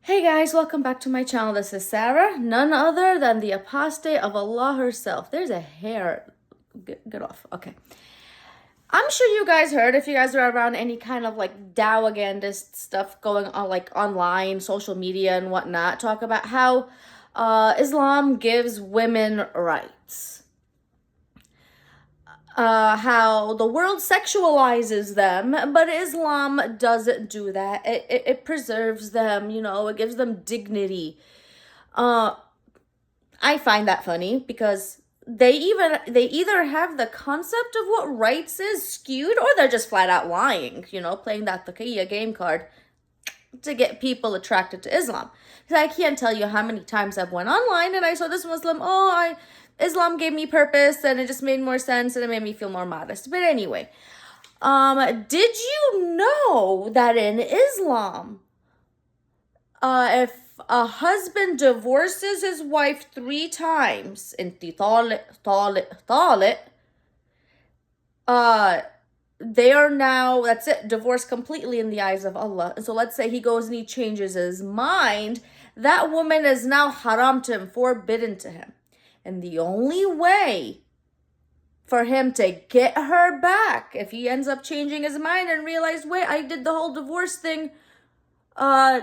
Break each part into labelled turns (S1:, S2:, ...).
S1: Hey guys, welcome back to my channel. This is Sarah, none other than the apostate of Allah herself. There's a hair. Get off. Okay. I'm sure you guys heard, if you guys are around any kind of like dawagandist stuff going on, like online, social media and whatnot, talk about how Islam gives women rights. How the world sexualizes them, but Islam doesn't do that. It preserves them, it gives them dignity. I find that funny because they either have the concept of what rights is skewed, or they're just flat out lying, playing that taqiyya game card to get people attracted to Islam. Because I can't tell you how many times I've went online and I saw this Muslim, Islam gave me purpose and it just made more sense and it made me feel more modest. But anyway, did you know that in Islam, if a husband divorces his wife 3 times, they are now, that's it, divorced completely in the eyes of Allah. And so let's say he goes and he changes his mind, that woman is now haram to him, forbidden to him. And the only way for him to get her back, if he ends up changing his mind and realize, wait, I did the whole divorce thing wrong,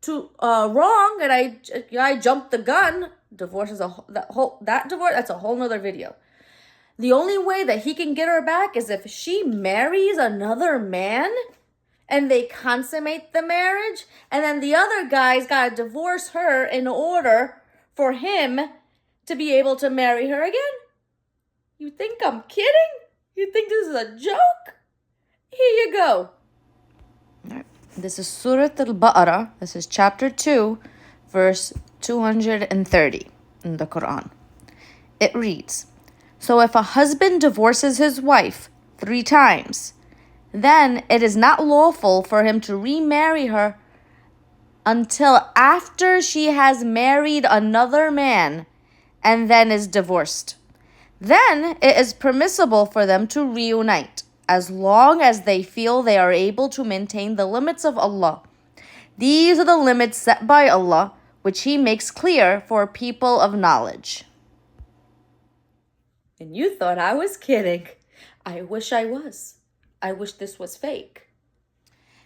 S1: and I jumped the gun. Divorce is that's a whole nother video. The only way that he can get her back is if she marries another man and they consummate the marriage, and then the other guy's got to divorce her in order for him to be able to marry her again. You think I'm kidding? You think this is a joke? Here you go. All right. This is Surah Al-Baqarah. This is chapter 2, verse 230 in the Quran. It reads, "So if a husband divorces his wife 3 times, then it is not lawful for him to remarry her until after she has married another man and then is divorced. Then it is permissible for them to reunite, as long as they feel they are able to maintain the limits of Allah. These are the limits set by Allah, which He makes clear for people of knowledge." And you thought I was kidding. I wish I was. I wish this was fake.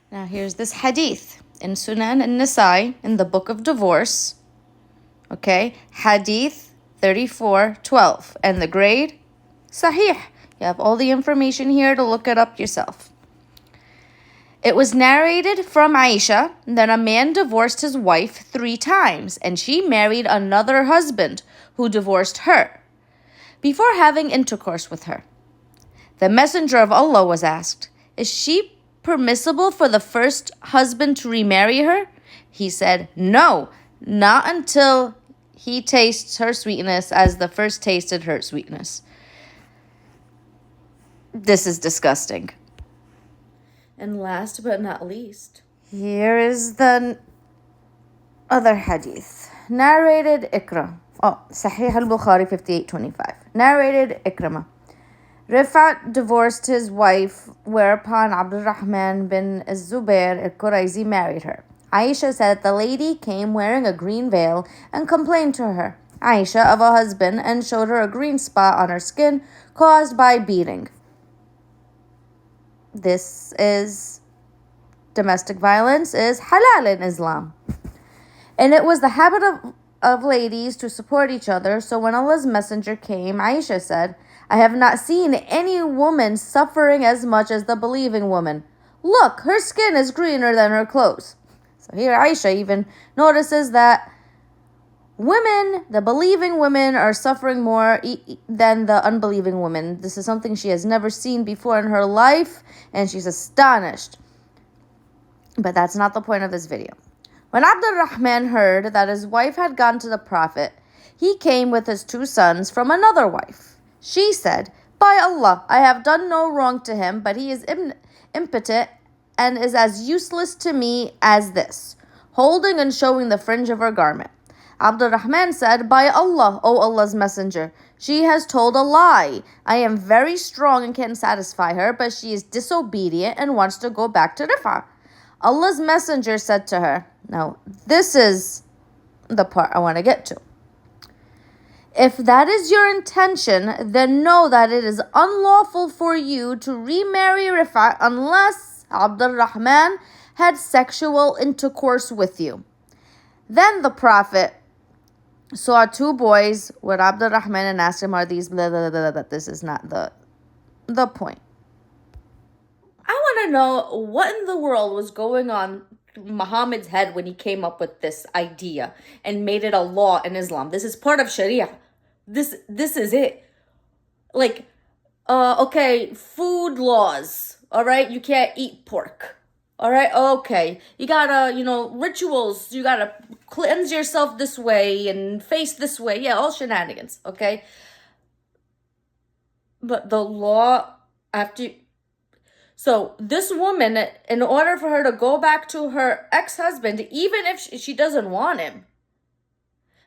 S1: Now here's this hadith in Sunan an-Nasa'i in the book of divorce. Okay, hadith 34:12, and the grade, Sahih. You have all the information here to look it up yourself. It was narrated from Aisha that a man divorced his wife 3 times, and she married another husband who divorced her before having intercourse with her. The Messenger of Allah was asked, "Is she permissible for the first husband to remarry her?" He said, "No, not until he tastes her sweetness as the first tasted her sweetness." This is disgusting. And last but not least, here is the other hadith. Narrated Ikra. Sahih al-Bukhari 58:25. Narrated Ikramah. Rifat divorced his wife, whereupon Abdurrahman bin Az-Zubair al-Qurayzi married her. Aisha said the lady came wearing a green veil and complained to her, Aisha, of a husband, and showed her a green spot on her skin caused by beating. This is domestic violence is halal in Islam. And it was the habit of ladies to support each other. So when Allah's messenger came, Aisha said, "I have not seen any woman suffering as much as the believing woman. Look, her skin is greener than her clothes." So here Aisha even notices that women, the believing women, are suffering more than the unbelieving women. This is something she has never seen before in her life, and she's astonished. But that's not the point of this video. When Abdurrahman heard that his wife had gone to the Prophet, he came with his 2 sons from another wife. She said, "By Allah, I have done no wrong to him, but he is impotent and is as useless to me as this," holding and showing the fringe of her garment. Abdurrahman said, "By Allah, O Allah's messenger, she has told a lie. I am very strong and can satisfy her, but she is disobedient and wants to go back to Rifah. Allah's messenger said to her, now this is the part I want to get to. If that is your intention, then know that it is unlawful for you to remarry Rifat unless Abdurrahman had sexual intercourse with you. Then the Prophet saw two boys with Abdurrahman and asked him, are these blah, blah, blah, blah. This is not the point. I want to know what in the world was going on Muhammad's head when he came up with this idea and made it a law in Islam. This is part of Sharia. This is it. Like, okay, food laws. All right, you can't eat pork. All right, okay, you gotta, rituals. You gotta cleanse yourself this way and face this way. Yeah, all shenanigans. Okay, but the law after. So this woman, in order for her to go back to her ex-husband, even if she doesn't want him,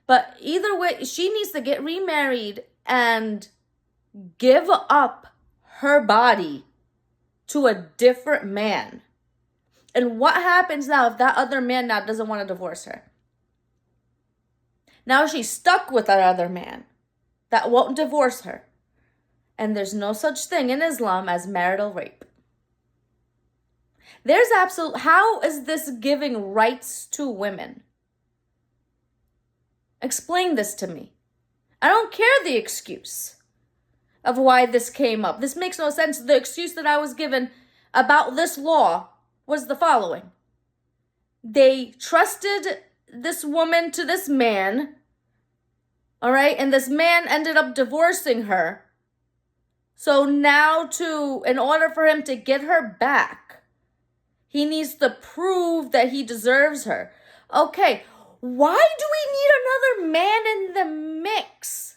S1: but either way, she needs to get remarried and give up her body to a different man. And what happens now if that other man now doesn't want to divorce her? Now she's stuck with that other man that won't divorce her. And there's no such thing in Islam as marital rape. How is this giving rights to women? Explain this to me. I don't care the excuse of why this came up. This makes no sense. The excuse that I was given about this law was the following. They trusted this woman to this man, all right? And this man ended up divorcing her. So now in order for him to get her back, he needs to prove that he deserves her. Okay, why do we need another man in the mix?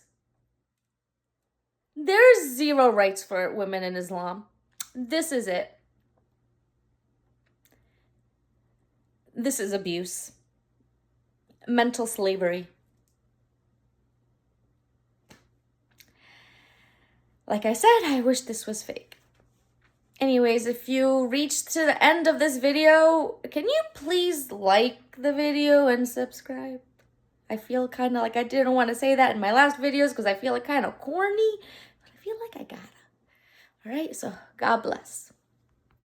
S1: There's zero rights for women in Islam. This is it. This is abuse. Mental slavery. Like I said, I wish this was fake. Anyways, if you reached to the end of this video, can you please like the video and subscribe? I feel kind of like I didn't want to say that in my last videos because I feel like kind of corny, but I feel like I gotta. All right, so God bless.